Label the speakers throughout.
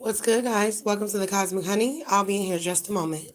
Speaker 1: What's good, guys? Welcome to the Cosmic Honey. I'll be in here just a moment.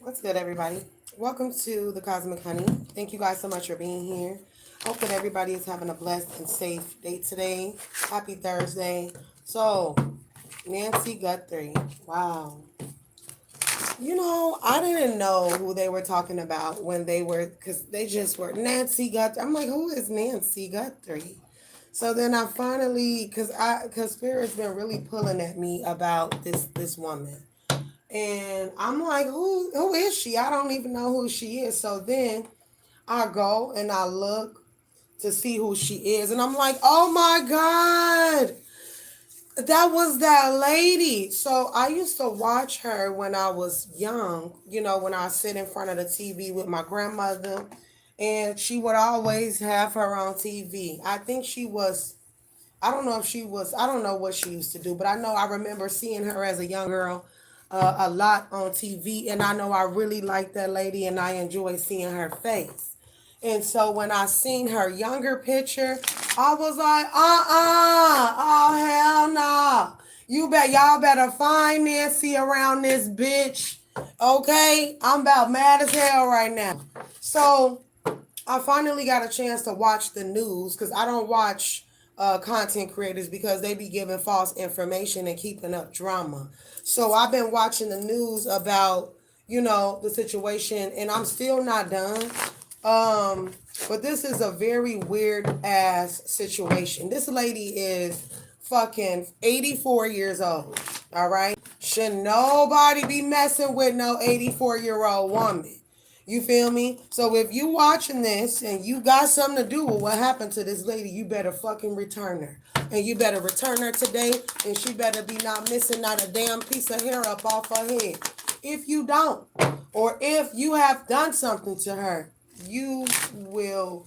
Speaker 1: What's good, everybody? Welcome to the Cosmic Honey. Thank you guys so much for being here. Hope that everybody is having a blessed and safe day today. Happy Thursday. So, Nancy Guthrie. Wow. I didn't know who they were talking about when they were, because they just were Nancy Guthrie. I'm like, who is Nancy Guthrie? So then I finally, because Spirit's been really pulling at me about this woman. And I'm like, who is she? I don't even know who she is. So then I go and I look to see who she is. And I'm like, oh my God, that was that lady. So I used to watch her when I was young, when I sit in front of the TV with my grandmother. And she would always have her on TV. I think she was, I don't know if she was, I don't know what she used to do, but I know I remember seeing her as a young girl a lot on TV. And I know I really liked that lady and I enjoy seeing her face. And so when I seen her younger picture, I was like, oh hell no. Y'all better find Nancy around this bitch. Okay? I'm about mad as hell right now. So I finally got a chance to watch the news because I don't watch content creators because they be giving false information and keeping up drama. So I've been watching the news about, the situation, and I'm still not done. But this is a very weird ass situation. This lady is fucking 84 years old. All right. Should nobody be messing with no 84-year-old woman. You feel me? So if you watching this and you got something to do with what happened to this lady, you better fucking return her. And you better return her today, and she better be not missing not a damn piece of hair up off her head. If you don't, or if you have done something to her, you will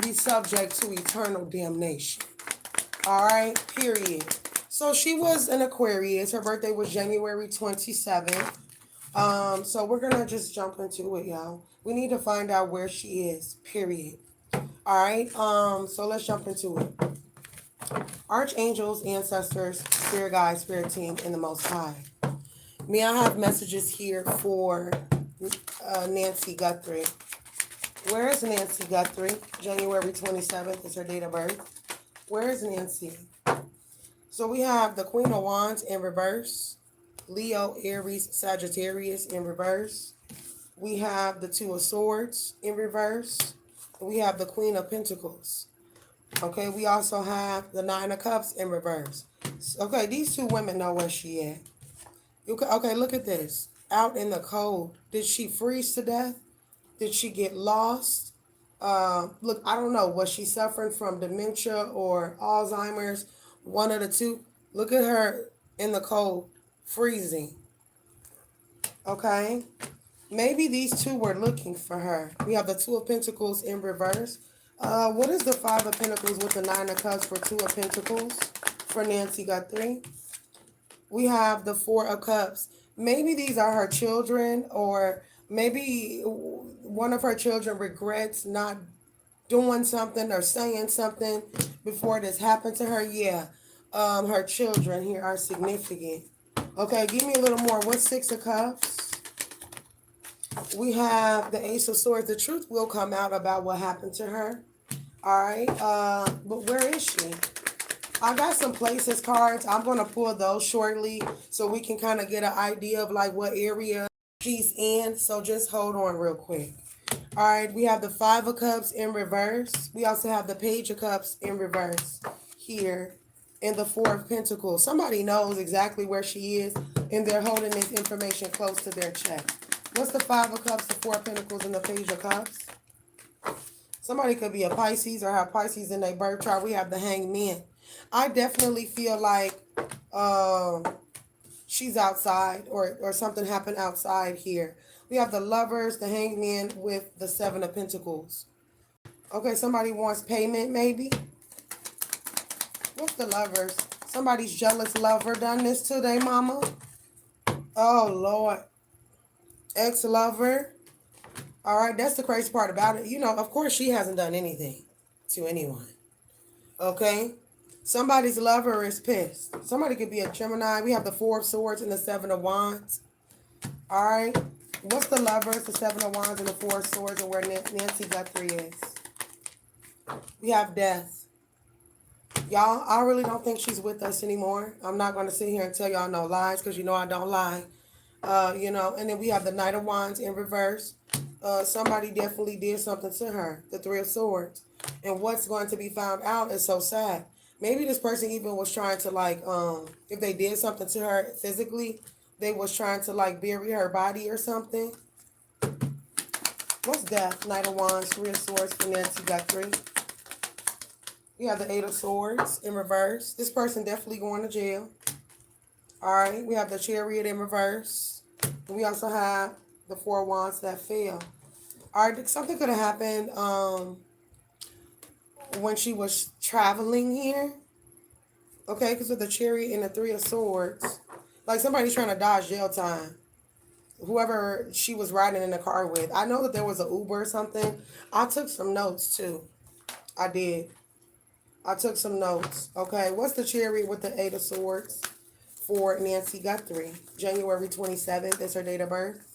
Speaker 1: be subject to eternal damnation. All right, period. So she was an Aquarius. Her birthday was January 27th. So we're gonna just jump into it, y'all. We need to find out where she is, period. All right, so let's jump into it. Archangels, ancestors, spirit guides, spirit team, and the Most High. May I have messages here for Nancy Guthrie? Where is Nancy Guthrie? January 27th is her date of birth. Where is Nancy? So we have the Queen of Wands in reverse. Leo, Aries, Sagittarius in reverse. We have the Two of Swords in reverse. We have the Queen of Pentacles. Okay, we also have the Nine of Cups in reverse. Okay, these two women know where she at. Okay, look at this. Out in the cold. Did she freeze to death? Did she get lost? Look, I don't know. Was she suffering from dementia or Alzheimer's? One of the two. Look at her in the cold, freezing. Okay. Maybe these two were looking for her. We have the Two of Pentacles in reverse. What is the Five of Pentacles with the Nine of Cups for Two of Pentacles for Nancy Guthrie? We have the Four of Cups. Maybe these are her children, or maybe one of her children regrets not doing something or saying something before this happened to her. Yeah, her children here are significant. Okay, give me a little more. What's Six of Cups? We have the Ace of Swords. The truth will come out about what happened to her. All right, but where is she? I got some places cards. I'm going to pull those shortly so we can kind of get an idea of like what area she's in. So just hold on real quick. All right, we have the Five of Cups in reverse. We also have the Page of Cups in reverse here, and the Four of Pentacles. Somebody knows exactly where she is, and they're holding this information close to their chest. What's the Five of Cups, the Four of Pentacles, and the Page of Cups? Somebody could be a Pisces or have Pisces in their birth chart. We have the Hanged Man. I definitely feel like she's outside, or something happened outside here. We have the Lovers, the Hanged Man with the Seven of Pentacles. Okay, somebody wants payment maybe. What's the Lovers? Somebody's jealous lover done this to their mama. Oh, Lord. Ex-lover. All right, that's the crazy part about it. You know, of course, she hasn't done anything to anyone. Okay? Somebody's lover is pissed. Somebody could be a Gemini. We have the Four of Swords and the Seven of Wands. All right? What's the Lovers, the Seven of Wands, and the Four of Swords, and where Nancy Guthrie is? We have Death. Y'all, I really don't think she's with us anymore. I'm not going to sit here and tell y'all no lies, because you know I don't lie. You know, and then we have the Knight of Wands in reverse. Somebody definitely did something to her, the Three of Swords. And what's going to be found out is so sad. Maybe this person even was trying to, like, if they did something to her physically, they was trying to, like, bury her body or something. What's Death? Knight of Wands, Three of Swords for Nancy Guthrie. We have the Eight of Swords in reverse. This person definitely going to jail. All right. We have the Chariot in reverse. And we also have the Four of Wands that fell. All right. Something could have happened when she was traveling here. Okay. Because with the Chariot and the Three of Swords, like somebody's trying to dodge jail time. Whoever she was riding in the car with. I know that there was an Uber or something. I took some notes too. I did. I took some notes. Okay. What's the Chariot with the Eight of Swords for Nancy Guthrie? January 27th is her date of birth.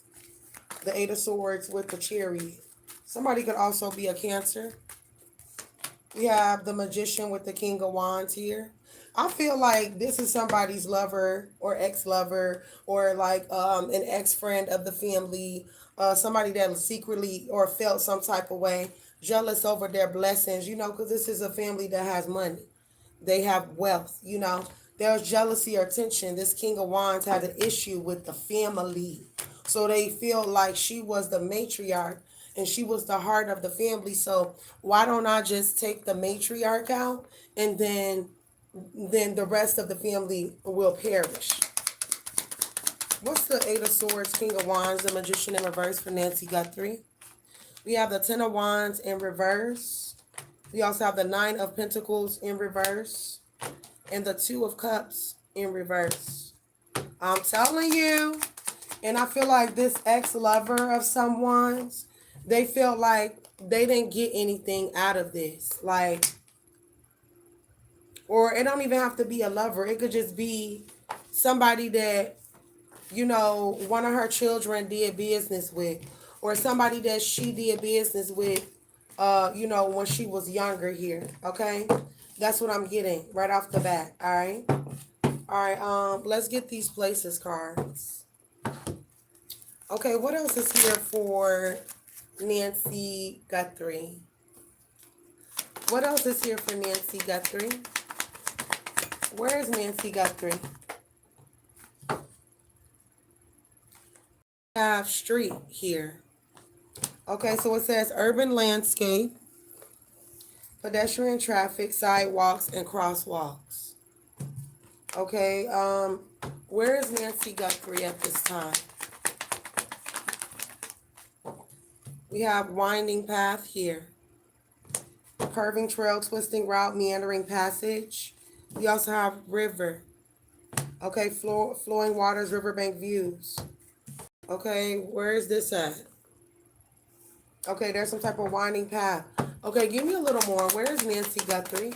Speaker 1: The Eight of Swords with the Chariot. Somebody could also be a Cancer. We have the Magician with the King of Wands here. I feel like this is somebody's lover or ex-lover, or like an ex-friend of the family. somebody that secretly or felt some type of way, jealous over their blessings, you know, because this is a family that has money. They have wealth, you know. There's jealousy or tension. This King of Wands had an issue with the family. So they feel like she was the matriarch and she was the heart of the family. So why don't I just take the matriarch out and then the rest of the family will perish? What's the Eight of Swords, King of Wands, the Magician in reverse for Nancy Guthrie? We have the Ten of Wands in reverse. We also have the Nine of Pentacles in reverse. And the Two of Cups in reverse. I'm telling you. And I feel like this ex-lover of someone's, they felt like they didn't get anything out of this. Like, or it don't even have to be a lover. It could just be somebody that, you know, one of her children did business with, or somebody that she did business with, you know, when she was younger here. Okay, that's what I'm getting right off the bat. All right, let's get these places cards. Okay, what else is here for Nancy Guthrie? What else is here for Nancy Guthrie? Where is Nancy Guthrie? Have street here. Okay, so it says urban landscape, pedestrian traffic, sidewalks, and crosswalks. Okay, where is Nancy Guthrie at this time? We have winding path here. Curving trail, twisting route, meandering passage. We also have river. Okay, flowing waters, riverbank views. Okay, where is this at? Okay, there's some type of winding path. Okay, give me a little more. Where is Nancy Guthrie?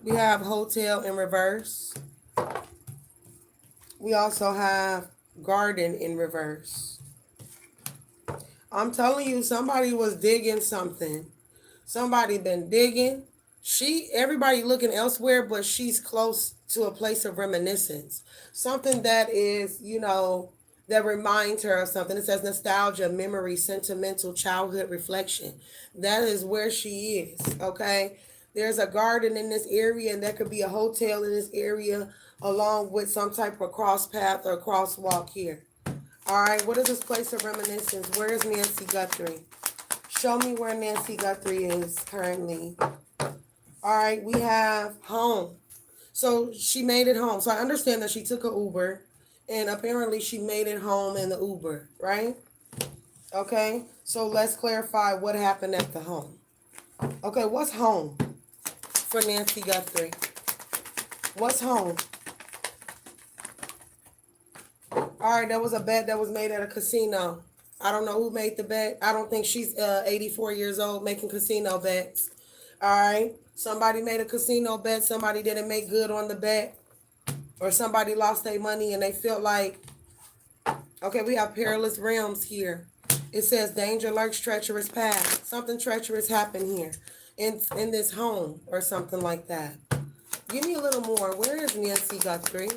Speaker 1: We have hotel in reverse. We also have garden in reverse. I'm telling you, somebody was digging something. Somebody been digging. Everybody looking elsewhere, but she's close to a place of reminiscence. Something that is, you know, that reminds her of something. It says nostalgia, memory, sentimental, childhood reflection. That is where she is, okay? There's a garden in this area, and there could be a hotel in this area, along with some type of cross path or crosswalk here. All right, what is this place of reminiscence? Where is Nancy Guthrie? Show me where Nancy Guthrie is currently. All right, we have home. So she made it home. So I understand that she took an Uber, and apparently she made it home in the Uber, right? Okay, so let's clarify what happened at the home. Okay, what's home for Nancy Guthrie? What's home? All right, there was a bet that was made at a casino. I don't know who made the bet. I don't think she's 84 years old making casino bets. All right, somebody made a casino bet. Somebody didn't make good on the bet, or somebody lost their money and they felt like, okay, we have perilous realms here. It says danger lurks, treacherous path. Something treacherous happened here in this home or something like that. Give me a little more. Where is Nancy Guthrie?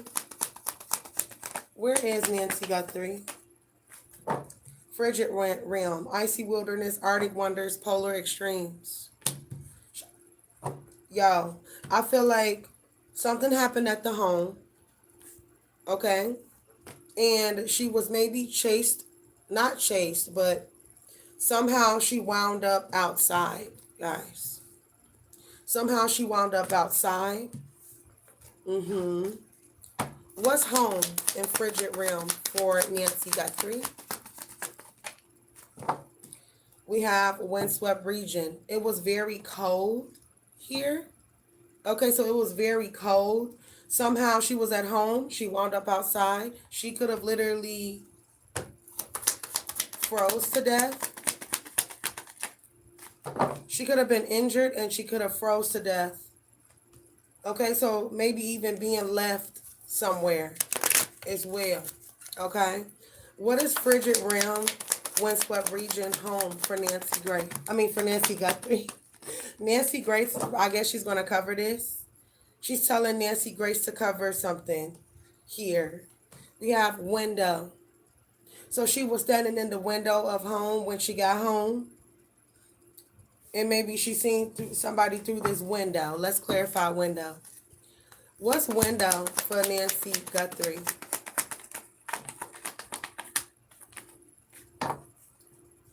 Speaker 1: Where is Nancy Guthrie? Frigid realm, icy wilderness, Arctic wonders, polar extremes. Yo, I feel like something happened at the home, okay? And she was maybe not chased, but somehow she wound up outside, guys. Somehow she wound up outside. What's home in frigid realm for Nancy Guthrie? We have windswept region. It was very cold here. Okay, so it was very cold. Somehow she was at home. She wound up outside. She could have literally froze to death. She could have been injured and she could have froze to death. Okay, so maybe even being left somewhere as well. Okay, what is frigid realm, windswept region, home for Nancy Guthrie? Nancy Grace, I guess she's going to cover this. She's telling Nancy Grace to cover something here. We have window. So she was standing in the window of home when she got home. And maybe she seen somebody through this window. Let's clarify window. What's window for Nancy Guthrie?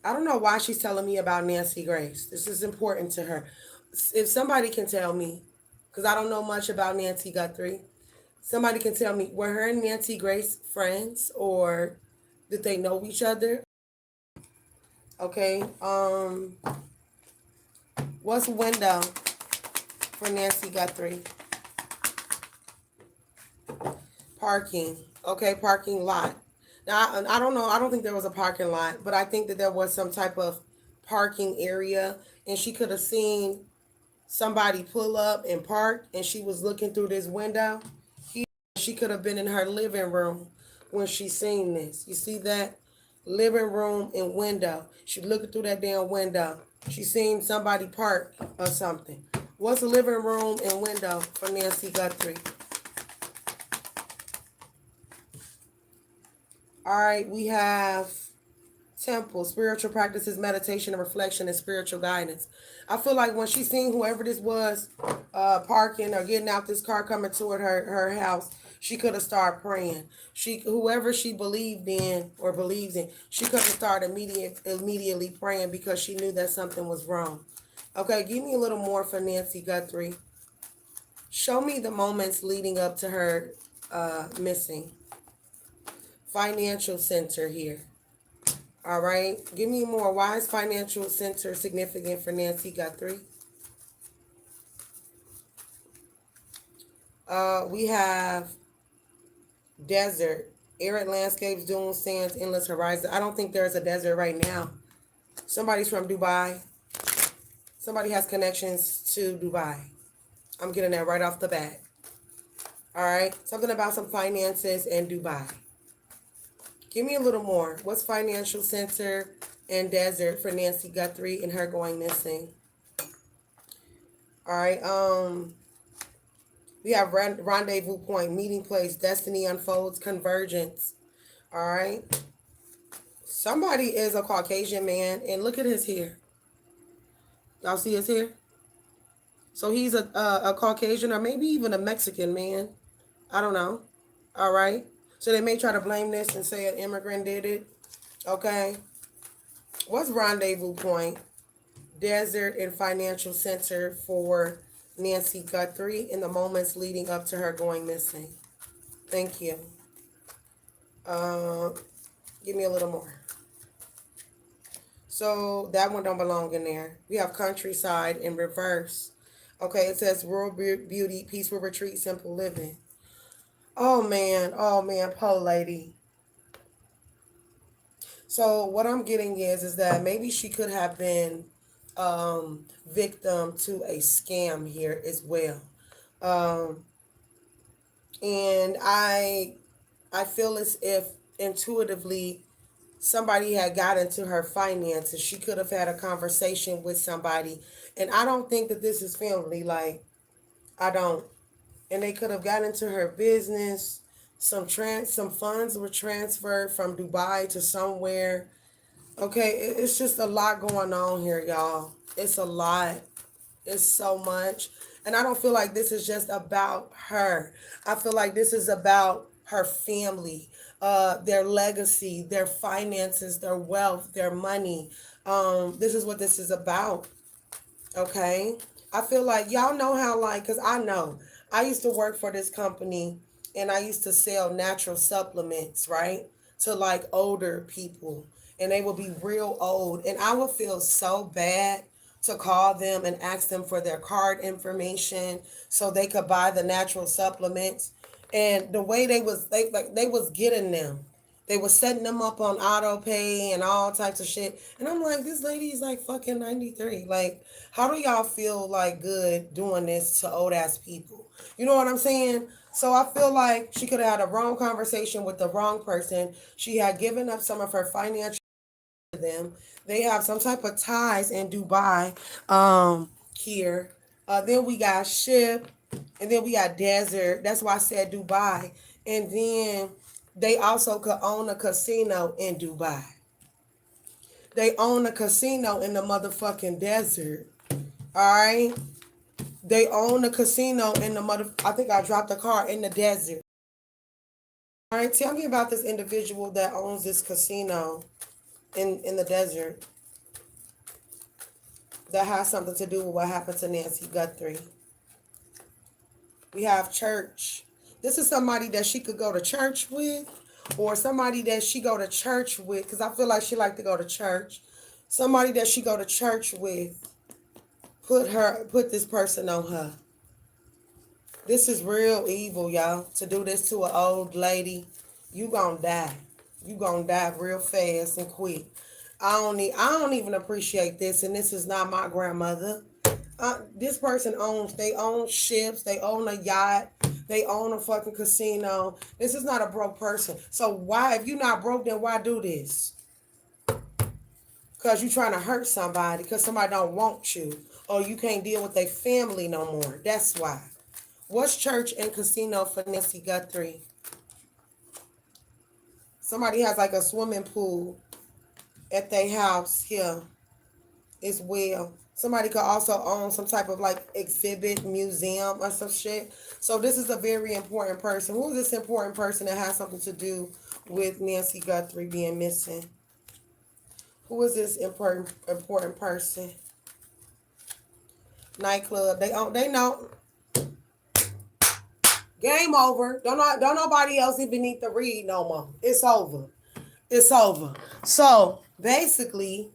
Speaker 1: I don't know why she's telling me about Nancy Grace. This is important to her. If somebody can tell me, because I don't know much about Nancy Guthrie, somebody can tell me, were her and Nancy Grace friends, or did they know each other? Okay. What's window for Nancy Guthrie? Parking. Okay, parking lot. Now, I don't know. I don't think there was a parking lot, but I think that there was some type of parking area, and she could have seen somebody pull up and park, and she was looking through this window. She could have been in her living room when she seen this. You see that? Living room and window. She looking through that damn window. She seen somebody park or something. What's the living room and window for Nancy Guthrie? All right, we have temple, spiritual practices, meditation, and reflection, and spiritual guidance. I feel like when she seen whoever this was parking or getting out this car coming toward her house, she could have started praying. Whoever she believed in or believes in, she could have started immediately praying because she knew that something was wrong. Okay, give me a little more for Nancy Guthrie. Show me the moments leading up to her missing. Financial center here. All right. Give me more. Why is financial center significant for Nancy Guthrie? We have desert, arid landscapes, dunes, sands, endless horizon. I don't think there's a desert right now. Somebody's from Dubai. Somebody has connections to Dubai. I'm getting that right off the bat. All right. Something about some finances and Dubai. Give me a little more. What's financial center and desert for Nancy Guthrie and her going missing? All right. We have rendezvous point, meeting place, destiny unfolds, convergence. All right. Somebody is a Caucasian man, and look at his hair. Y'all see his hair? So he's a Caucasian or maybe even a Mexican man. I don't know. All right. So they may try to blame this and say an immigrant did it. Okay. What's rendezvous point, desert, and financial center for Nancy Guthrie in the moments leading up to her going missing? Thank you. Give me a little more. So that one don't belong in there. We have countryside in reverse. Okay, it says rural beauty, peaceful retreat, simple living. Oh man, poor lady. So what I'm getting is that maybe she could have been victim to a scam here as well. And I feel as if intuitively somebody had got into her finances. She could have had a conversation with somebody. And I don't think that this is family. Like, I don't. And they could have got into her business. Some funds were transferred from Dubai to somewhere. Okay, it's just a lot going on here, y'all. It's a lot. It's so much. And I don't feel like this is just about her. I feel like this is about her family, their legacy, their finances, their wealth, their money. This is what this is about. Okay. I feel like y'all know how, like, because I know I used to work for this company and I used to sell natural supplements, right? To like older people. And they would be real old. And I would feel so bad to call them and ask them for their card information so they could buy the natural supplements. And the way they was getting them. They was setting them up on auto pay and all types of shit. And I'm like, this lady's like fucking 93. Like, how do y'all feel like good doing this to old ass people? You know what I'm saying? So I feel like she could have had a wrong conversation with the wrong person. She had given up some of her financial to them. They have some type of ties in Dubai here. Then we got ship, and then we got desert. That's why I said Dubai. And then They also could own a casino in Dubai. They own a casino in the motherfucking desert. All right. They own a casino in the I think I dropped a car in the desert. All right. Tell me about this individual that owns this casino in the desert that has something to do with what happened to Nancy Guthrie. We have church. This is somebody that she could go to church with, or somebody that she go to church with, because I feel like she like to go to church. Somebody that she go to church with, put this person on her. This is real evil, y'all. To do this to an old lady, you gonna die. You gonna die real fast and quick. I don't even appreciate this, and this is not my grandmother. This person they own ships, they own a yacht, they own a fucking casino. This is not a broke person. So why, if you're not broke, then why do this? Because you're trying to hurt somebody, because somebody don't want you, or you can't deal with their family no more. That's why. What's church and casino for Nancy Guthrie? Somebody has like a swimming pool at their house here as well. Somebody could also own some type of like exhibit, museum, or some shit. So this is a very important person. Who is this important person that has something to do with Nancy Guthrie being missing? Who is this important person? Nightclub. They know. Game over. Don't nobody else even need to read no more. It's over. It's over. So basically,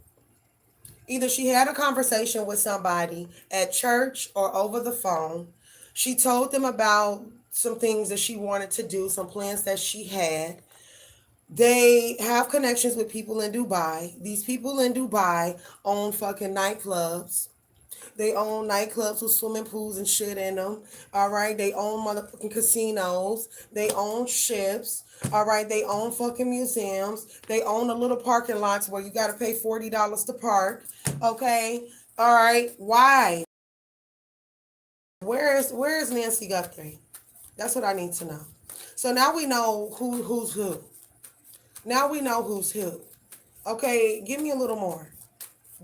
Speaker 1: either she had a conversation with somebody at church or over the phone. She told them about some things that she wanted to do, some plans that she had. They have connections with people in Dubai. These people in Dubai own fucking nightclubs. They own nightclubs with swimming pools and shit in them. All right. They own motherfucking casinos. They own ships. All right. They own fucking museums. They own the little parking lots where you got to pay $40 to park. Okay. All right. Why? Where is Nancy Guthrie? That's what I need to know. So now we know who's who. Now we know who's who. Okay. Give me a little more.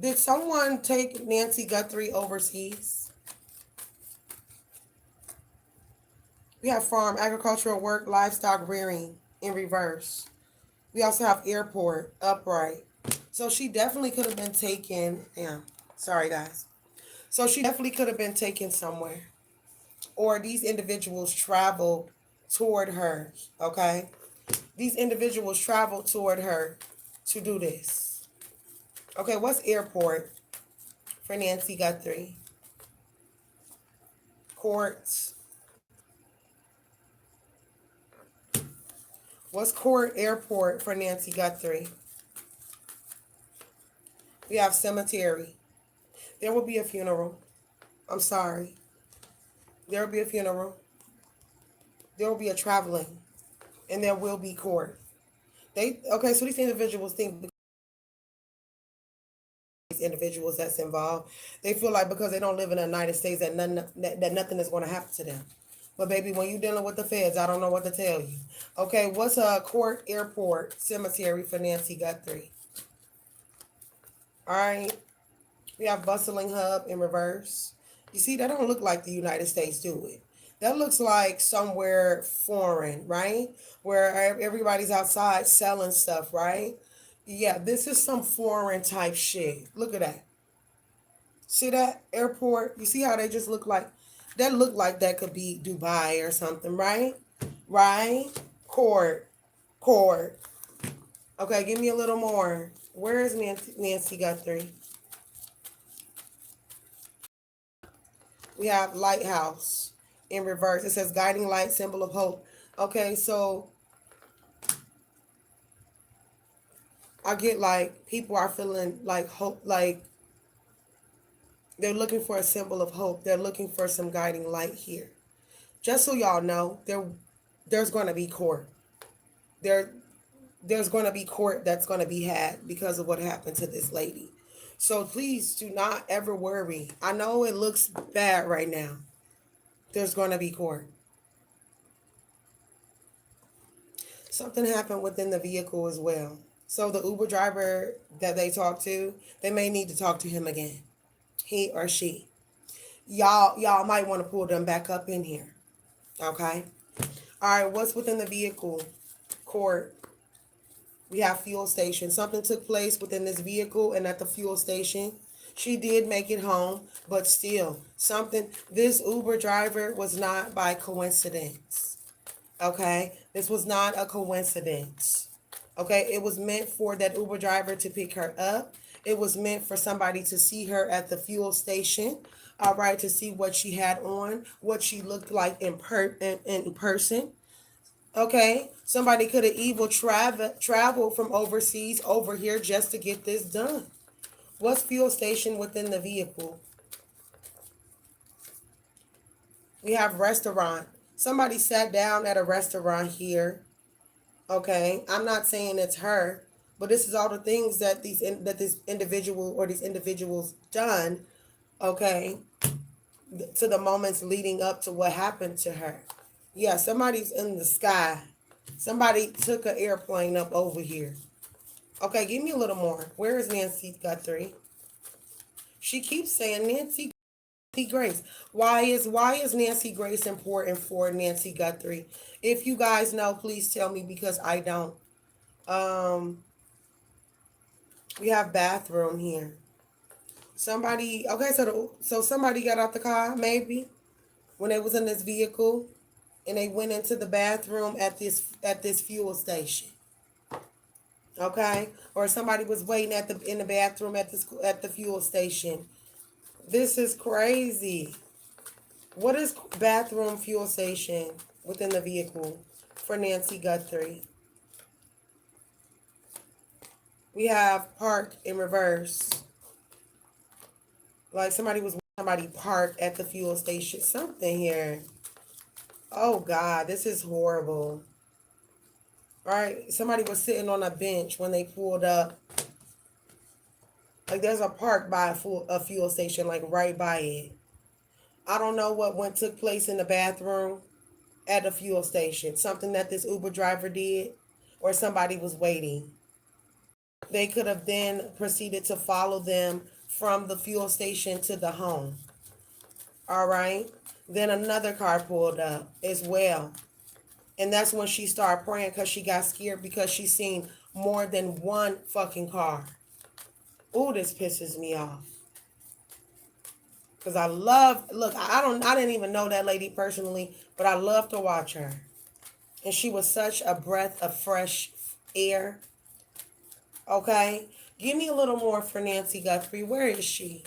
Speaker 1: Did someone take Nancy Guthrie overseas? We have farm, agricultural work, livestock rearing in reverse. We also have airport, upright. So she definitely could have been taken. Yeah, sorry guys. So she definitely could have been taken somewhere. Or these individuals traveled toward her. Okay? These individuals traveled toward her to do this. Okay, what's airport for Nancy Guthrie? Courts. What's court airport for Nancy Guthrie? We have cemetery. There will be a funeral. I'm sorry. There will be a funeral. There will be a traveling. And there will be court. So these individuals think these individuals that's involved, they feel like because they don't live in the United States that nothing is going to happen to them. But baby, when you're dealing with the feds, I don't know what to tell you. Okay, what's a court, airport, cemetery for Nancy Guthrie? All right. We have bustling hub in reverse. You see, that don't look like the United States, do it? That looks like somewhere foreign, right? Where everybody's outside selling stuff, right? Yeah, this is some foreign type shit. Look at that. See that airport? You see how they just look like that could be Dubai or something, right? Right? Court. Court. Okay, give me a little more. Where is Nancy Guthrie? We have lighthouse in reverse. It says guiding light, symbol of hope. Okay, so I get like people are feeling like hope, like they're looking for a symbol of hope. They're looking for some guiding light here. Just so y'all know, there's going to be court. There's going to be court that's going to be had because of what happened to this lady. So please do not ever worry. I know it looks bad right now. There's going to be court. Something happened within the vehicle as well. So the Uber driver that they talked to, they may need to talk to him again. He or she. Y'all might want to pull them back up in here. Okay? All right, what's within the vehicle? Court. We have fuel station. Something took place within this vehicle and at the fuel station. She did make it home, but still, this Uber driver was not by coincidence. Okay? This was not a coincidence. Okay? It was meant for that Uber driver to pick her up. It was meant for somebody to see her at the fuel station. All right, to see what she had on, what she looked like in person. Okay, somebody could have even traveled from overseas over here just to get this done. What's fuel station within the vehicle? We have restaurant. Somebody sat down at a restaurant here. Okay, I'm not saying it's her, but this is all the things that this individual or these individuals done. Okay, to the moments leading up to what happened to her. Yeah, somebody's in the sky. Somebody took an airplane up over here. Okay, give me a little more. Where is Nancy Guthrie? She keeps saying Nancy Grace. Why is Nancy Grace important for Nancy Guthrie? If you guys know, please tell me because I don't. We have bathroom here. Somebody, okay, so somebody got out the car maybe when they was in this vehicle and they went into the bathroom at this fuel station. Okay, or somebody was waiting in the bathroom at the fuel station. This is crazy. What is bathroom fuel station within the vehicle for Nancy Guthrie? We have park in reverse. Like somebody parked at the fuel station. Something here. Oh God, this is horrible. Right? Somebody was sitting on a bench when they pulled up. Like there's a park by a fuel station, like right by it. I don't know what took place in the bathroom at a fuel station. Something that this Uber driver did, or somebody was waiting. They could have then proceeded to follow them from the fuel station to the home. All right. Then another car pulled up as well. And that's when she started praying because she got scared because she seen more than one fucking car. Ooh, this pisses me off. Because I didn't even know that lady personally, but I love to watch her. And she was such a breath of fresh air. Okay? Give me a little more for Nancy Guthrie. Where is she?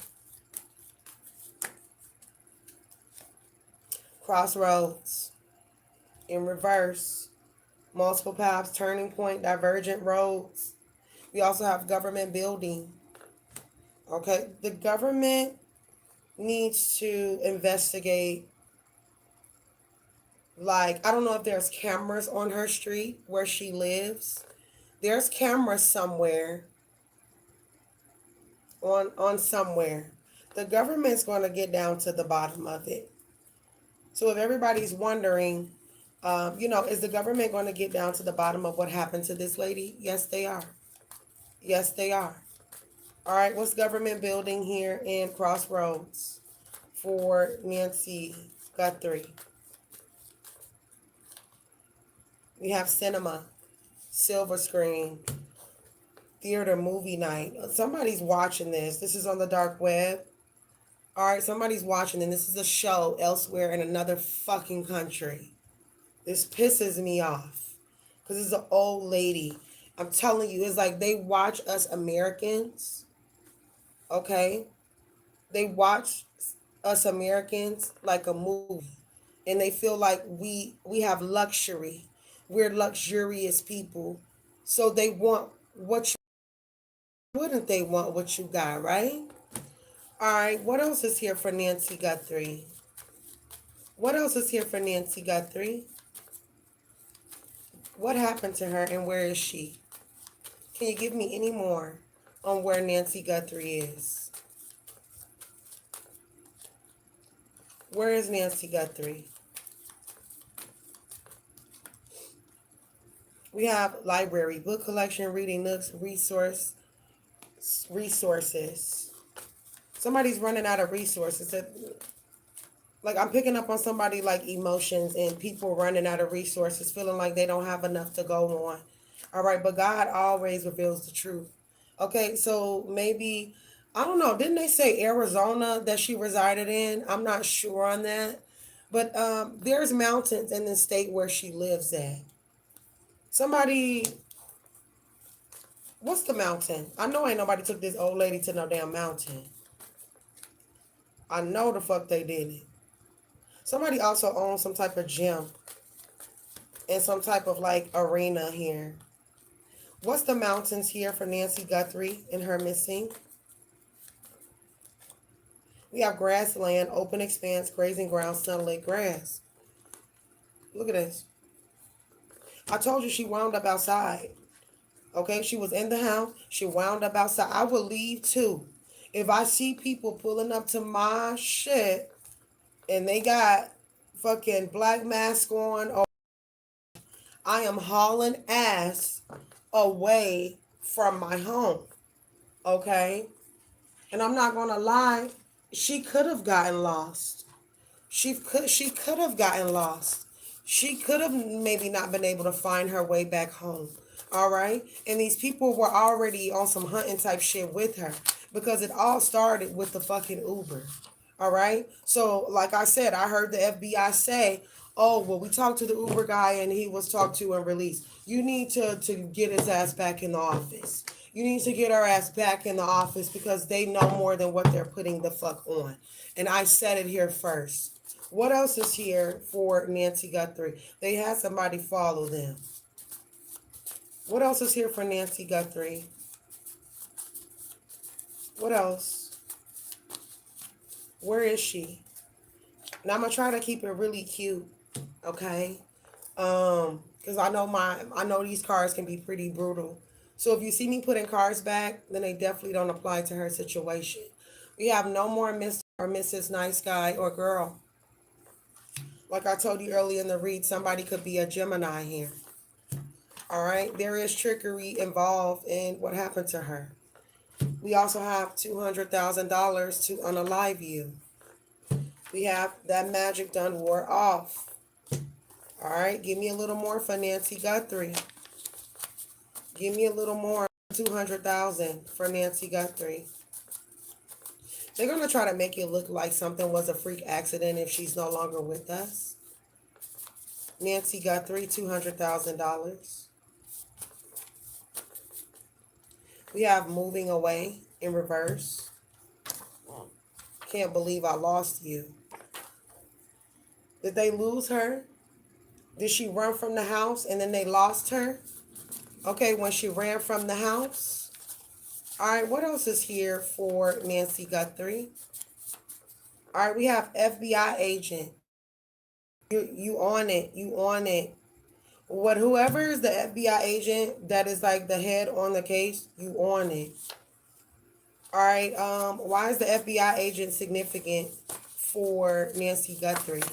Speaker 1: Crossroads. In reverse. Multiple paths, turning point, divergent roads. We also have government building. Okay? The government needs to investigate. Like, I don't know if there's cameras on her street where she lives. There's cameras somewhere. On somewhere. The government's going to get down to the bottom of it. So if everybody's wondering, is the government going to get down to the bottom of what happened to this lady? Yes, they are. Yes, they are. All right, what's government building here in Crossroads for Nancy Guthrie? We have cinema, silver screen, theater, movie night. Somebody's watching this. This is on the dark web. All right, somebody's watching, and this is a show elsewhere in another fucking country. This pisses me off because it's an old lady. I'm telling you, it's like they watch us Americans, okay? They watch us Americans like a movie, and they feel like we have luxury. We're luxurious people, so they want what you wouldn't they want what you got, right? All right, what else is here for Nancy Guthrie? What else is here for Nancy Guthrie? What happened to her and where is she? Can you give me any more on where Nancy Guthrie is? Where is Nancy Guthrie? We have library, book collection, reading nooks, resources. Somebody's running out of resources. Like, I'm picking up on somebody like emotions and people running out of resources, feeling like they don't have enough to go on. All right, but God always reveals the truth. Okay, so maybe, I don't know, didn't they say Arizona that she resided in? I'm not sure on that. But there's mountains in the state where she lives at. Somebody, what's the mountain? I know ain't nobody took this old lady to no damn mountain. I know the fuck they didn't. Somebody also owns some type of gym and some type of like arena here. What's the mountains here for Nancy Guthrie and her missing? We have grassland, open expanse, grazing ground, sunlit grass. Look at this. I told you she wound up outside. Okay, she was in the house. She wound up outside. I would leave too. If I see people pulling up to my shit and they got fucking black mask on, or I am hauling ass away from my home. Okay? And I'm not gonna lie, she could have gotten lost. She could have gotten lost. She could have maybe not been able to find her way back home. All right? And these people were already on some hunting type shit with her because it all started with the fucking Uber. All right? So, like I said, I heard the FBI say, oh, well, we talked to the Uber guy and he was talked to and released. You need to get his ass back in the office. You need to get our ass back in the office because they know more than what they're putting the fuck on. And I said it here first. What else is here for Nancy Guthrie? They had somebody follow them. What else is here for Nancy Guthrie? What else? Where is she? Now I'm gonna try to keep it really cute, okay? Because I know these cards can be pretty brutal. So if you see me putting cards back, then they definitely don't apply to her situation. We have no more Mr. or Mrs. Nice Guy or Girl. Like I told you earlier in the read, somebody could be a Gemini here. All right, there is trickery involved in what happened to her. We also have $200,000 to unalive you. We have that magic done wore off. All right, give me a little more for Nancy Guthrie. Give me a little more, 200,000 for Nancy Guthrie. They're going to try to make it look like something was a freak accident if she's no longer with us. Nancy Guthrie, $200,000. We have moving away in reverse. Can't believe I lost you. Did they lose her? Did she run from the house and then they lost her? Okay, when she ran from the house. All right, what else is here for Nancy Guthrie? All right, we have FBI agent. You on it. You on it. Whoever is the FBI agent that is like the head on the case, you on it. All right, why is the FBI agent significant for Nancy Guthrie?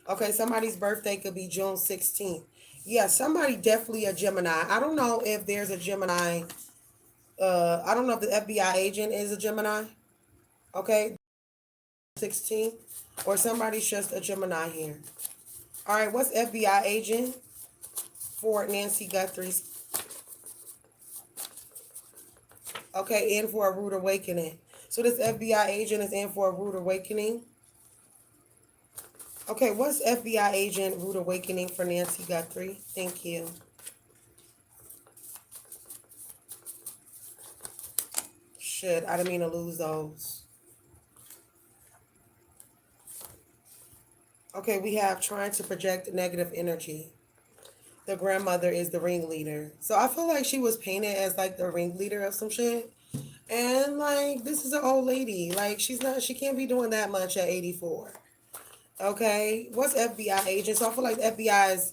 Speaker 1: Okay, somebody's birthday could be June 16th. Yeah, somebody definitely a Gemini. I don't know if there's a Gemini. I don't know if the FBI agent is a Gemini. Okay, 16th. Or somebody's just a Gemini here. All right, what's FBI agent for Nancy Guthrie's? Okay, in for a rude awakening. So this FBI agent is in for a rude awakening. Okay, what's FBI agent rude awakening for Nancy Guthrie? Thank you. Shit, I didn't mean to lose those. Okay, we have trying to project negative energy. The grandmother is the ringleader. So I feel like she was painted as like the ringleader of some shit. And like, this is an old lady. Like, she can't be doing that much at 84. Okay, what's FBI agent? So I feel like the FBI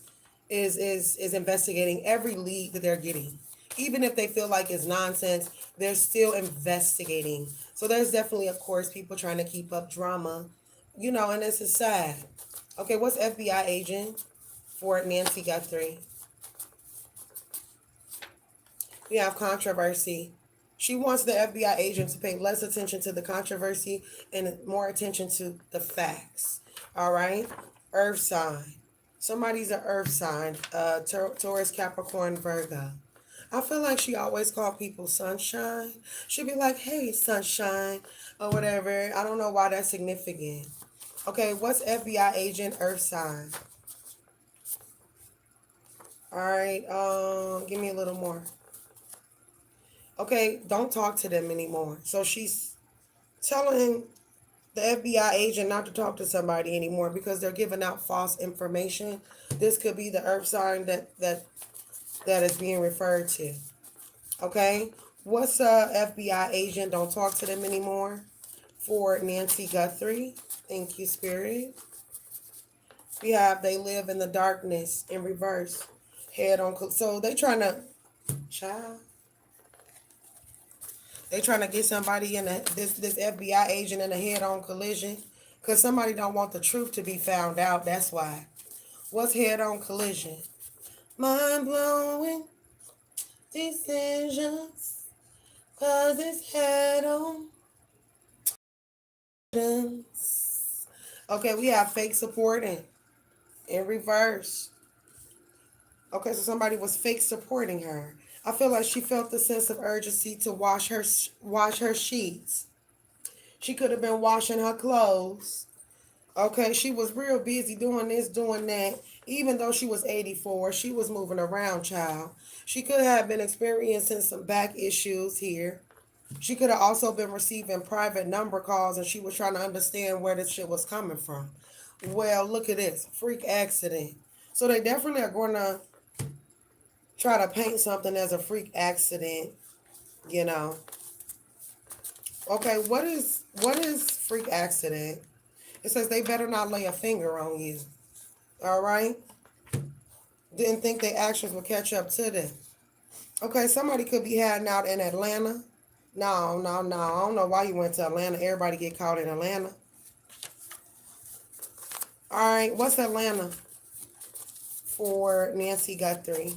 Speaker 1: is investigating every lead that they're getting. Even if they feel like it's nonsense, they're still investigating. So there's definitely, of course, people trying to keep up drama, you know, and this is sad. Okay, what's FBI agent for Nancy Guthrie? We have controversy. She wants the FBI agent to pay less attention to the controversy and more attention to the facts. All right? Earth sign. Somebody's an earth sign. Taurus, Capricorn, Virgo. I feel like she always called people sunshine. She'd be like, hey, sunshine, or whatever. I don't know why that's significant. Okay, what's FBI agent, earth sign? All right, give me a little more. Okay, don't talk to them anymore. So she's telling the FBI agent not to talk to somebody anymore because they're giving out false information. This could be the earth sign that is being referred to. Okay, what's FBI agent? Don't talk to them anymore. For Nancy Guthrie, thank you, Spirit. We have they live in the darkness in reverse, head on. So they trying to, child. They trying to get somebody in this FBI agent in a head-on collision because somebody don't want the truth to be found out. That's why. What's head-on collision? Mind-blowing decisions because it's head-on. Okay, we have fake supporting in reverse. Okay, so somebody was fake supporting her. I feel like she felt the sense of urgency to wash her sheets. She could have been washing her clothes. Okay, she was real busy doing this, doing that. Even though she was 84, she was moving around, child. She could have been experiencing some back issues here. She could have also been receiving private number calls and she was trying to understand where this shit was coming from. Well, look at this. Freak accident. So they definitely are going to try to paint something as a freak accident, you know. Okay, what is freak accident? It says they better not lay a finger on you. All right? Didn't think their actions would catch up to them. Okay, somebody could be hiding out in Atlanta. No. I don't know why you went to Atlanta. Everybody get caught in Atlanta. All right, what's Atlanta for Nancy Guthrie?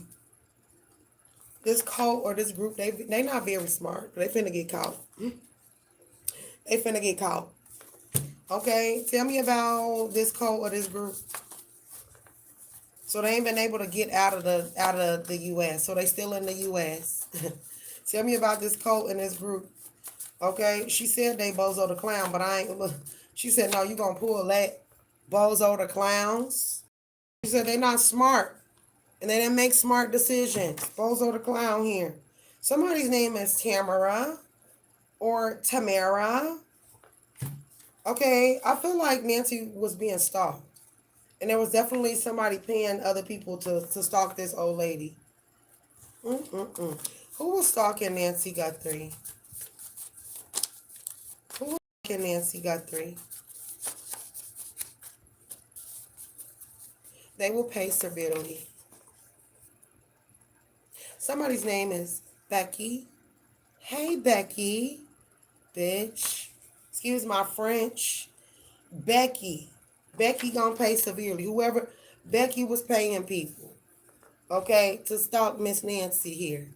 Speaker 1: This cult or this group, they not very smart. They finna get caught. They finna get caught. Okay, tell me about this cult or this group. So they ain't been able to get out of the U.S. So they still in the U.S. Tell me about this cult and this group. Okay, she said they Bozo the Clown, but I ain't. She said, no, you gonna pull that Bozo the Clowns. She said they not smart. And they didn't make smart decisions. Bozo the Clown here. Somebody's name is Tamara or Tamara. Okay, I feel like Nancy was being stalked. And there was definitely somebody paying other people to stalk this old lady. Who was stalking Nancy Guthrie? Who was stalking Nancy Guthrie? They will pay severely. Somebody's name is Becky. Hey, Becky. Bitch. Excuse my French. Becky. Becky gonna pay severely. Whoever, Becky was paying people, okay, to stalk Miss Nancy here.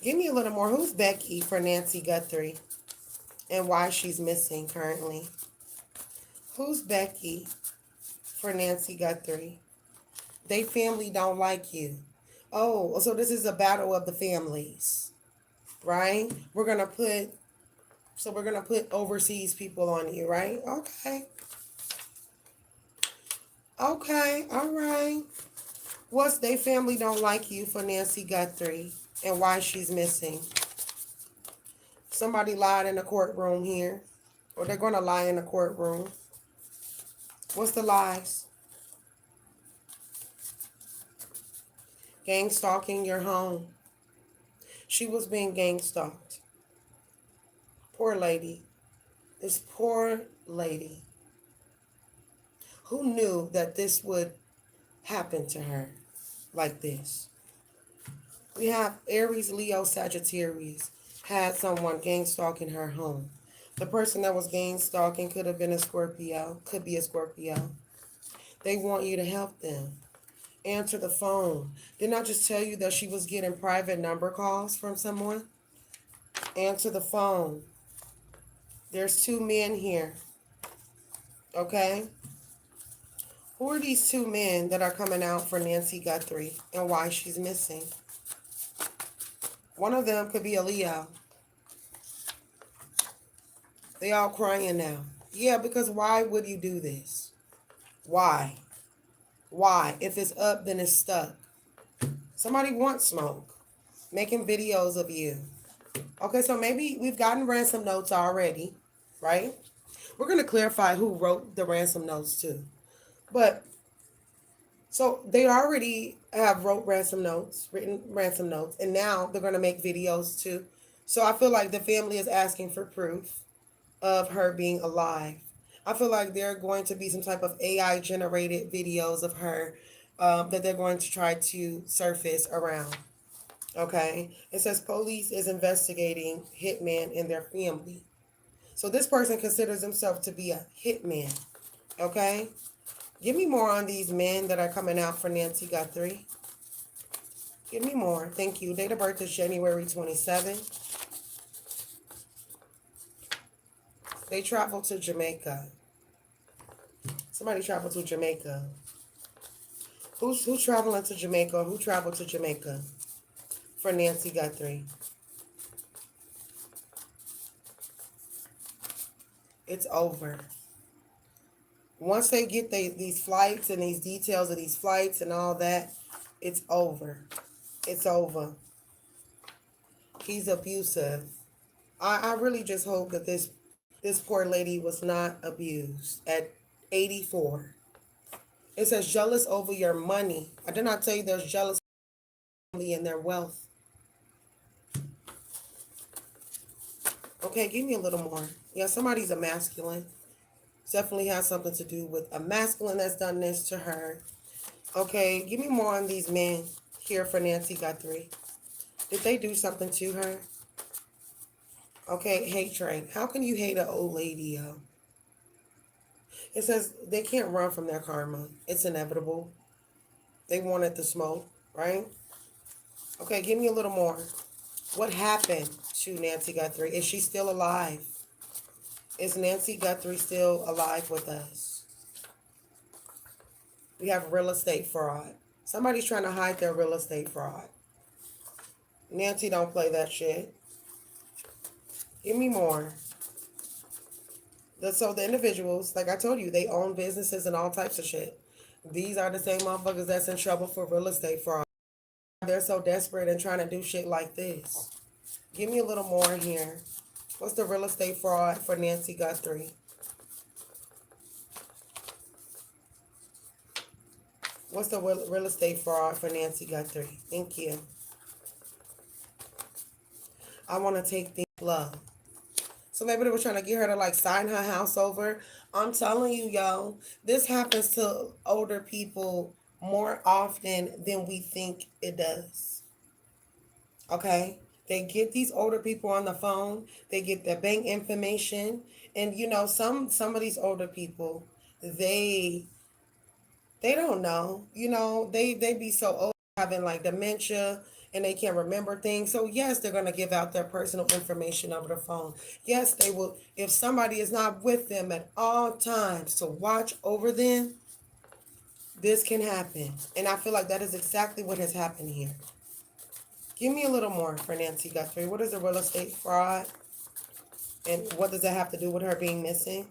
Speaker 1: Give me a little more. Who's Becky for Nancy Guthrie and why she's missing currently? Who's Becky for Nancy Guthrie? They family don't like you. Oh, so this is a battle of the families, right? We're going to put overseas people on you, right? Okay. Okay, all right. What's they family don't like you for Nancy Guthrie and why she's missing? Somebody lied in the courtroom here, or they're going to lie in the courtroom. What's the lies? Gang stalking your home. She was being gang stalked. Poor lady. This poor lady. Who knew that this would happen to her like this? We have Aries, Leo, Sagittarius had someone gang stalking her home. The person that was gang stalking could have been a Scorpio, could be a Scorpio. They want you to help them. Answer the phone. Didn't I just tell you that she was getting private number calls from someone? Answer the phone. There's 2 men here. Okay? Who are these 2 men that are coming out for Nancy Guthrie and why she's missing? One of them could be a Leo. They all crying now. Yeah, because why would you do this? Why? Why? If it's up, then it's stuck. Somebody wants smoke. Making videos of you. Okay, so maybe we've gotten ransom notes already, right? We're going to clarify who wrote the ransom notes too. But, so they already have written ransom notes, and now they're going to make videos too. So I feel like the family is asking for proof of her being alive. I feel like there are going to be some type of AI generated videos of her that they're going to try to surface around. Okay. It says police is investigating hitman in their family. So this person considers himself to be a hitman. Okay. Give me more on these men that are coming out for Nancy Guthrie. Give me more. Thank you. Date of birth is January 27. They traveled to Jamaica. Somebody traveled to Jamaica. Who's traveling to Jamaica? Who traveled to Jamaica for Nancy Guthrie? It's over. Once they get these flights and these details of these flights and all that, it's over. It's over. He's abusive. I really just hope that this poor lady was not abused at 84. It says jealous over your money. I did not tell you there's jealous in their wealth. Okay, give me a little more. Yeah, somebody's a masculine. Definitely has something to do with a masculine that's done this to her. Okay, give me more on these men here for Nancy Guthrie. Did they do something to her? Okay, hate train. How can you hate an old lady, yo? It says they can't run from their karma. It's inevitable. They wanted the smoke, right? Okay, give me a little more. What happened to Nancy Guthrie? Is she still alive? Is Nancy Guthrie still alive with us? We have real estate fraud. Somebody's trying to hide their real estate fraud. Nancy don't play that shit. Give me more. So the individuals, like I told you, they own businesses and all types of shit. These are the same motherfuckers that's in trouble for real estate fraud. They're so desperate and trying to do shit like this. Give me a little more here. What's the real estate fraud for Nancy Guthrie? What's the real estate fraud for Nancy Guthrie? Thank you. I want to take the love. So maybe they were trying to get her to like sign her house over. I'm telling you, yo, this happens to older people more often than we think it does. Okay? They get these older people on the phone. They get their bank information. And, you know, some of these older people, they don't know. You know, they be so old, having like dementia, and they can't remember things. So yes, they're going to give out their personal information over the phone. Yes, they will. If somebody is not with them at all times to watch over them, this can happen. And I feel like that is exactly what has happened here. Give me a little more for Nancy Guthrie. What is the real estate fraud? And what does that have to do with her being missing?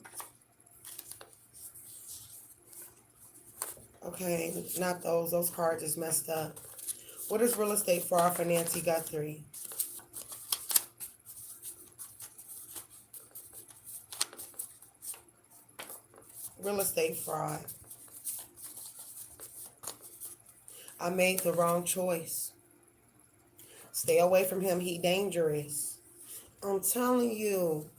Speaker 1: Okay, not those. Those cards is messed up. What is real estate fraud for Nancy Guthrie? Real estate fraud. I made the wrong choice. Stay away from him. He dangerous. I'm telling you.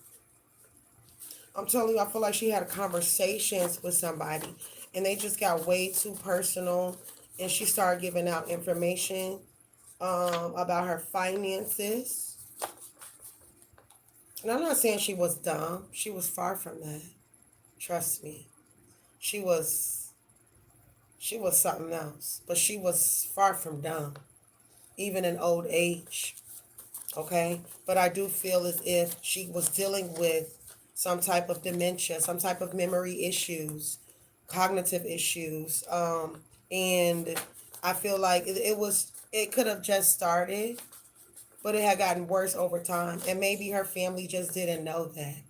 Speaker 1: I feel like she had conversations with somebody and they just got way too personal, and she started giving out information about her finances. And I'm not saying she was dumb. She was far from that. Trust me. She was She was something else, but she was far from dumb, even in old age. Okay, but I do feel as if she was dealing with some type of dementia, some type of memory issues, cognitive issues, and I feel like it could have just started, but it had gotten worse over time, and maybe her family just didn't know that.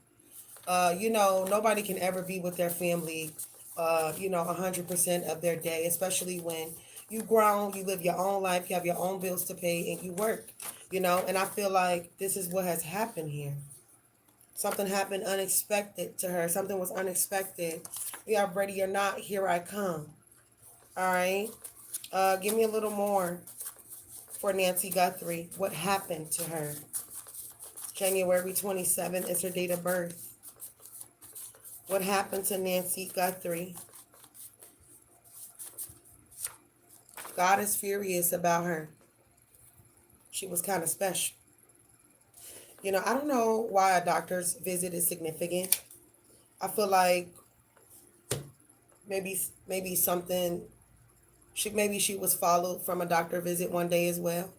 Speaker 1: Nobody can ever be with their family, 100% of their day, especially when you grown, you live your own life, you have your own bills to pay, and you work, and I feel like this is what has happened here. Something happened unexpected to her. Something was unexpected. We are ready or not, here I come. All right. Give me a little more for Nancy Guthrie. What happened to her? January 27th is her date of birth. What happened to Nancy Guthrie? God is furious about her. She was kind of special. I don't know why a doctor's visit is significant. I feel like maybe something maybe she was followed from a doctor visit one day as well.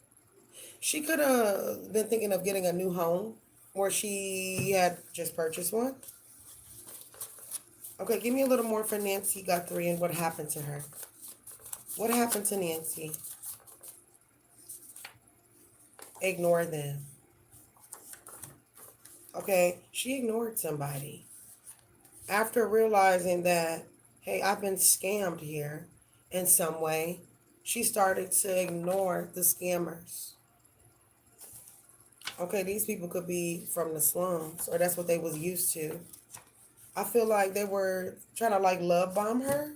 Speaker 1: She could have been thinking of getting a new home, or she had just purchased one. Okay, give me a little more for Nancy Guthrie and what happened to her. What happened to Nancy? Ignore them. Okay, she ignored somebody. After realizing that, hey, I've been scammed here in some way, she started to ignore the scammers. Okay, these people could be from the slums, or that's what they was used to. I feel like they were trying to love bomb her.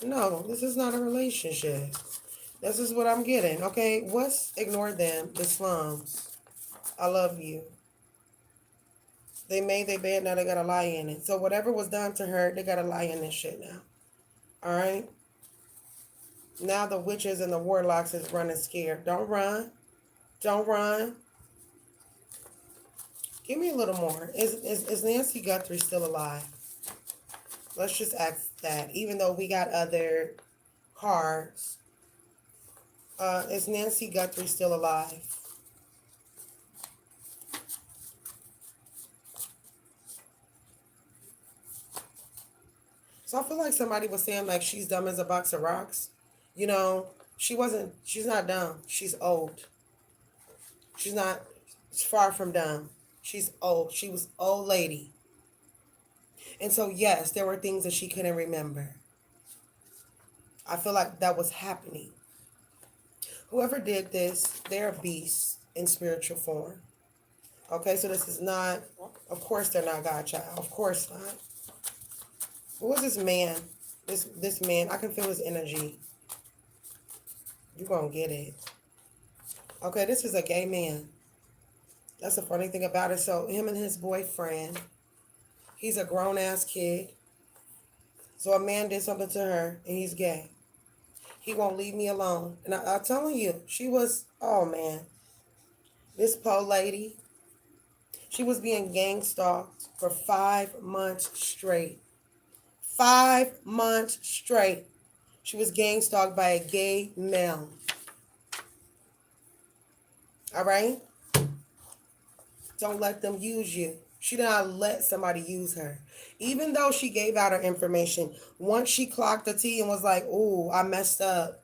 Speaker 1: No, this is not a relationship. This is what I'm getting. Okay, what's ignore them? The slums. I love you. They made their bed, now they got to lie in it. So whatever was done to her, they got to lie in this shit now. All right? Now the witches and the warlocks is running scared. Don't run. Don't run. Give me a little more. Is Nancy Guthrie still alive? Let's just ask that. Even though we got other cards. Is Nancy Guthrie still alive? So I feel like somebody was saying she's dumb as a box of rocks. She's not dumb. She's old. She's far from dumb. She's old. She was old lady. And so, yes, there were things that she couldn't remember. I feel like that was happening. Whoever did this, they're a beast in spiritual form. Okay, so this is not, of course they're not Godchild. Of course not. Who is this man? This man, I can feel his energy. You're going to get it. Okay, this is a gay man. That's the funny thing about it. So him and his boyfriend, he's a grown-ass kid. So a man did something to her, and he's gay. He won't leave me alone. And I'm telling you, she was, oh, man. This poor lady, she was being gang stalked for 5 months straight. 5 months straight. She was gang stalked by a gay male. All right? Don't let them use you. She did not let somebody use her. Even though she gave out her information, once she clocked the T and was like, ooh, I messed up,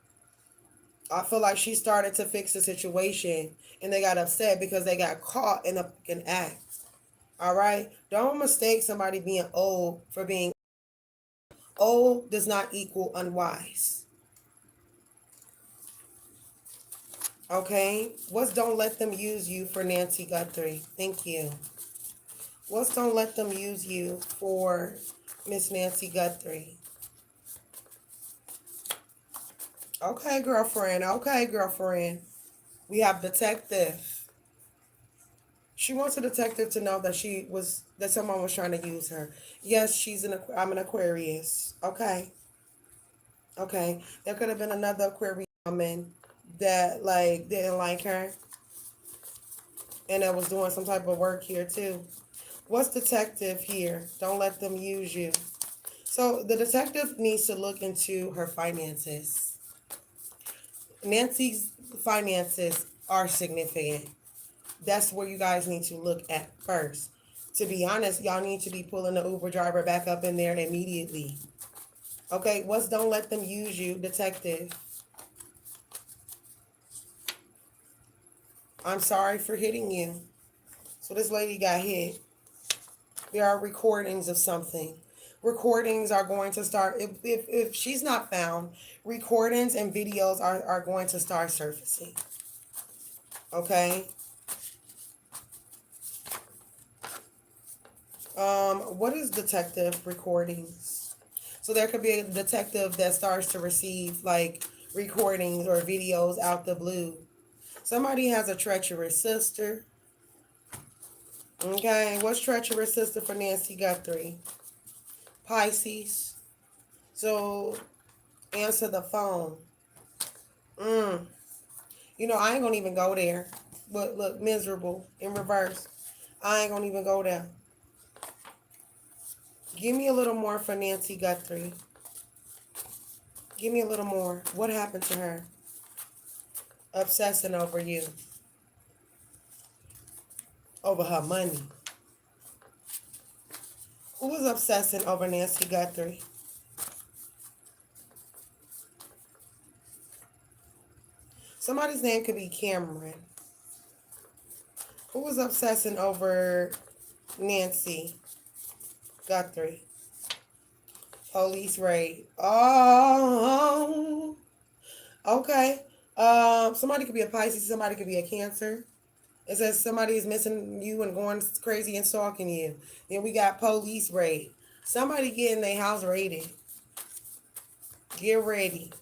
Speaker 1: I feel like she started to fix the situation, and they got upset because they got caught in a fucking act. All right? Don't mistake somebody being old for being old does not equal unwise. Okay? What's don't let them use you for Nancy Guthrie? Thank you. What's don't let them use you for Miss Nancy Guthrie? Okay, girlfriend. Okay, girlfriend. We have detective. She wants a detective to know that that someone was trying to use her. Yes, I'm an Aquarius. Okay. Okay. There could have been another Aquarius woman that didn't like her, and that was doing some type of work here too. What's detective here? Don't let them use you. So the detective needs to look into her finances. Nancy's finances are significant. That's where you guys need to look at first. To be honest, y'all need to be pulling the Uber driver back up in there immediately. Okay, what's don't let them use you, detective? I'm sorry for hitting you. So this lady got hit. There are recordings of something. Recordings are going to start, if she's not found, recordings and videos are going to start surfacing. Okay? What is detective recordings? So there could be a detective that starts to receive like recordings or videos out the blue. Somebody has a treacherous sister. Okay, what's treacherous sister for Nancy Guthrie? Pisces. So answer the phone. You know, I ain't gonna even go there. But look, miserable in reverse. I ain't gonna even go there. Give me a little more for Nancy Guthrie. Give me a little more. What happened to her? Obsessing over you. Over her money. Who was obsessing over Nancy Guthrie? Somebody's name could be Cameron. Who was obsessing over Nancy Guthrie? Police raid. Oh, okay. Somebody could be a Pisces. Somebody could be a Cancer. It says somebody is missing you and going crazy and stalking you. Then we got police raid. Somebody getting their house raided. Get ready.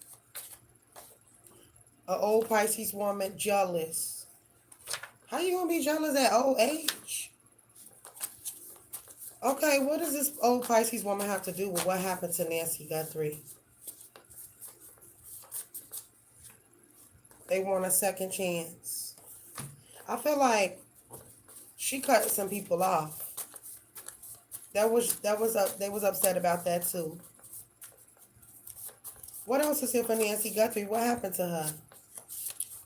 Speaker 1: An old Pisces woman jealous. How you gonna be jealous at old age? Okay, what does this old Pisces woman have to do with what happened to Nancy Guthrie? They want a second chance. I feel like she cut some people off. They was upset about that too. What else is here for Nancy Guthrie? What happened to her?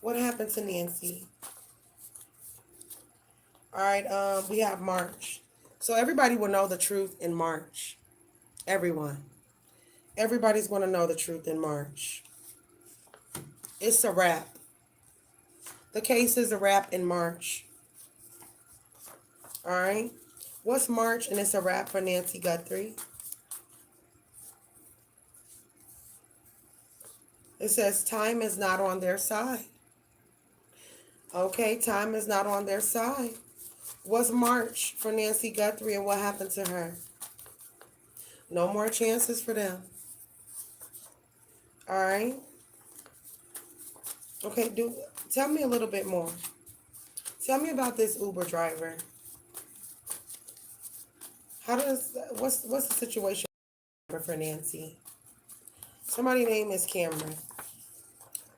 Speaker 1: What happened to Nancy? All right, we have March. So everybody will know the truth in March. Everyone. Everybody's going to know the truth in March. It's a wrap. The case is a wrap in March. All right. What's March and it's a wrap for Nancy Guthrie? It says time is not on their side. Okay, time is not on their side. What's March for Nancy Guthrie and what happened to her? No more chances for them. All right. Okay, tell me a little bit more. Tell me about this Uber driver. What's the situation for Nancy? Somebody's name is Cameron.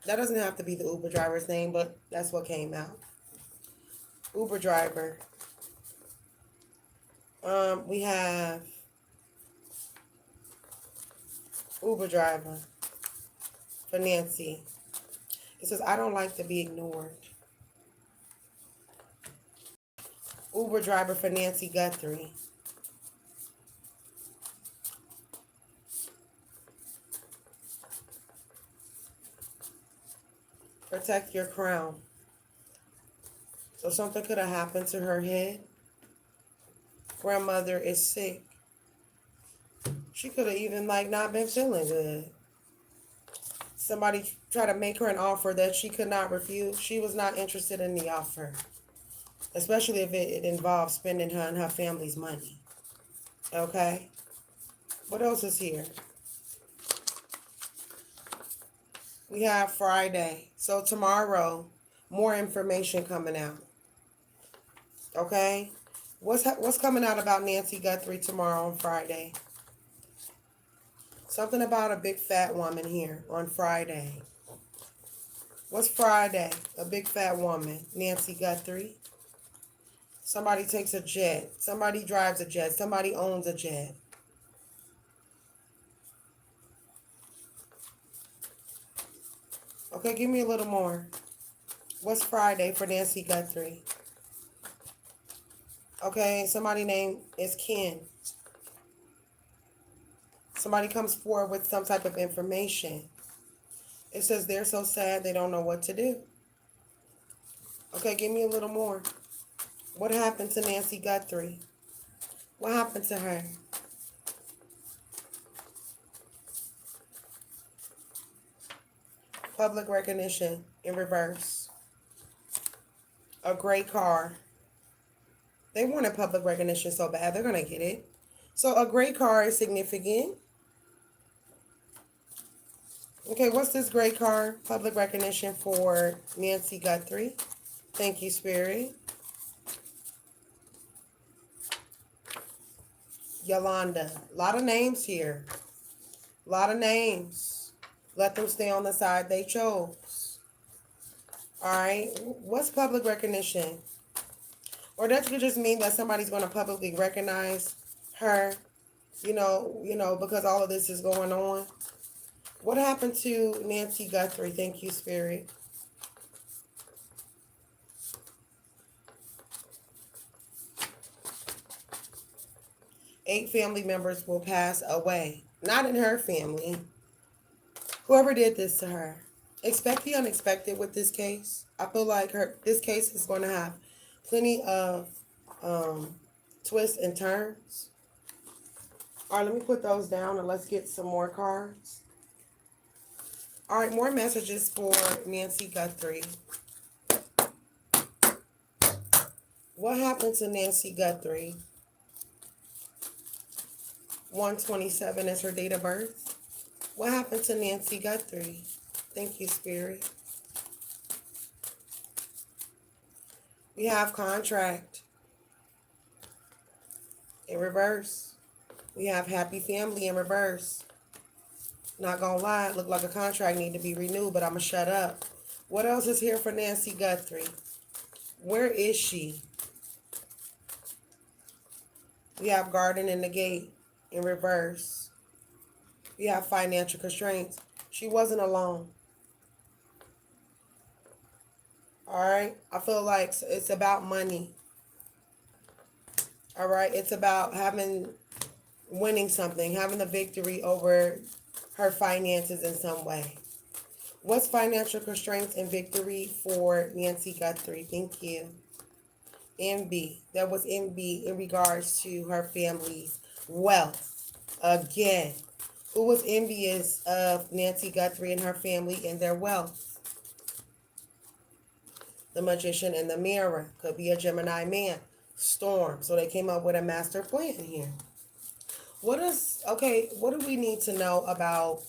Speaker 1: That doesn't have to be the Uber driver's name, but that's what came out. Uber driver. We have Uber driver for Nancy. It says, I don't like to be ignored. Uber driver for Nancy Guthrie. Protect your crown. So something could have happened to her head. Grandmother is sick. She could have even not been feeling good. Somebody tried to make her an offer that she could not refuse. She was not interested in the offer. Especially if it involved spending her and her family's money. Okay? What else is here? We have Friday. So tomorrow, more information coming out. Okay? What's coming out about Nancy Guthrie tomorrow on Friday? Something about a big fat woman here on Friday. What's Friday? A big fat woman. Nancy Guthrie. Somebody takes a jet. Somebody drives a jet. Somebody owns a jet. Okay, give me a little more. What's Friday for Nancy Guthrie? Okay, somebody name is Ken. Somebody comes forward with some type of information. It says they're so sad they don't know what to do. Okay, give me a little more. What happened to Nancy Guthrie? What happened to her? Public recognition in reverse. A great car. They wanted public recognition so bad, they're going to get it. So a great car is significant. Okay, what's this great car? Public recognition for Nancy Guthrie. Thank you, Spirit. Yolanda. A lot of names here. A lot of names. Let them stay on the side they chose. All right. What's public recognition? Or that could just mean that somebody's going to publicly recognize her, you know, because all of this is going on. What happened to Nancy Guthrie? Thank you, Spirit. Eight family members will pass away. Not in her family. Whoever did this to her. Expect the unexpected with this case. I feel like this case is going to have plenty of twists and turns. All right, let me put those down and let's get some more cards. All right, more messages for Nancy Guthrie. What happened to Nancy Guthrie? 127 is her date of birth. What happened to Nancy Guthrie? Thank you, Spirit. We have contract in reverse. We have happy family in reverse. Not gonna lie, it looked like a contract need to be renewed, but I'm gonna shut up. What else is here for Nancy Guthrie? Where is she? We have garden in the gate in reverse. We have financial constraints. She wasn't alone. All right. I feel like it's about money. All right. It's about winning something, having a victory over her finances in some way. What's financial constraints and victory for Nancy Guthrie? Thank you. Envy. That was envy in regards to her family's wealth. Again, who was envious of Nancy Guthrie and her family and their wealth? The Magician and the Mirror. Could be a Gemini man. Storm. So they came up with a master plan here. What do we need to know about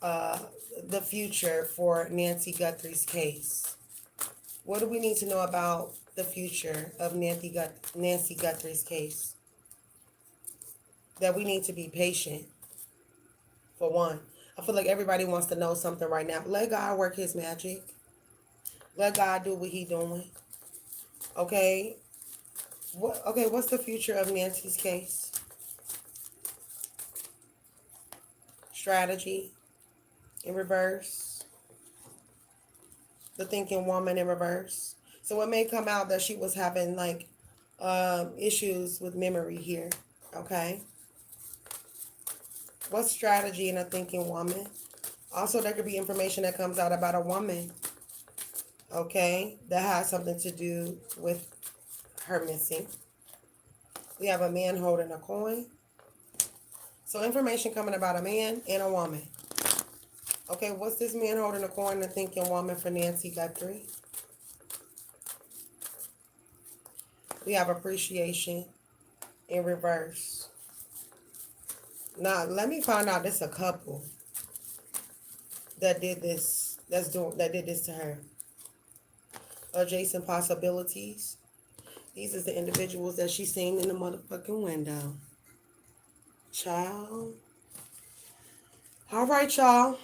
Speaker 1: the future for Nancy Guthrie's case? What do we need to know about the future of Nancy Guthrie's case? That we need to be patient, for one. I feel like everybody wants to know something right now. Let God work his magic. Let God do what he's doing. Okay? What's the future of Nancy's case? Strategy in reverse. The thinking woman in reverse. So it may come out that she was having like issues with memory here. Okay. What's strategy in a thinking woman? Also, there could be information that comes out about a woman. Okay. That has something to do with her missing. We have a man holding a coin. So information coming about a man and a woman. Okay, what's this man holding a coin and thinking woman for Nancy Guthrie? We have appreciation in reverse. Now, let me find out this a couple that did this, that did this to her. Adjacent possibilities. These are the individuals that she's seen in the motherfucking window. Child. All right, y'all.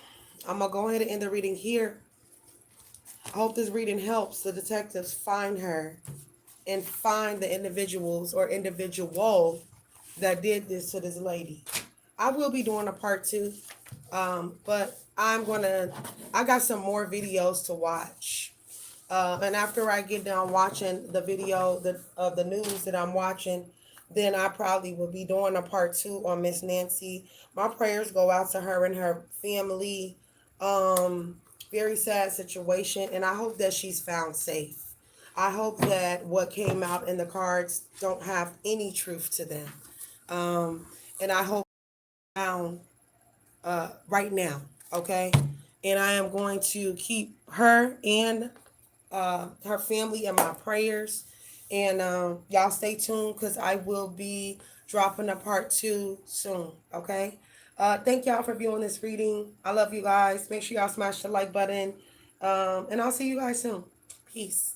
Speaker 1: I'm going to go ahead and end the reading here. I hope this reading helps the detectives find her and find the individuals or individual that did this to this lady. I will be doing a part 2 But I got some more videos to watch. And after I get done watching the video of the news that I'm watching, then I probably will be doing a part 2 on Miss Nancy. My prayers go out to her and her family. Um, Very sad situation, and I hope that she's found safe. I hope that what came out in the cards don't have any truth to them. And I hope found right now, okay? And I am going to keep her and her family in my prayers. And y'all stay tuned because I will be dropping a part 2 soon, okay? Thank y'all for viewing this reading. I love you guys. Make sure y'all smash the like button. And I'll see you guys soon. Peace.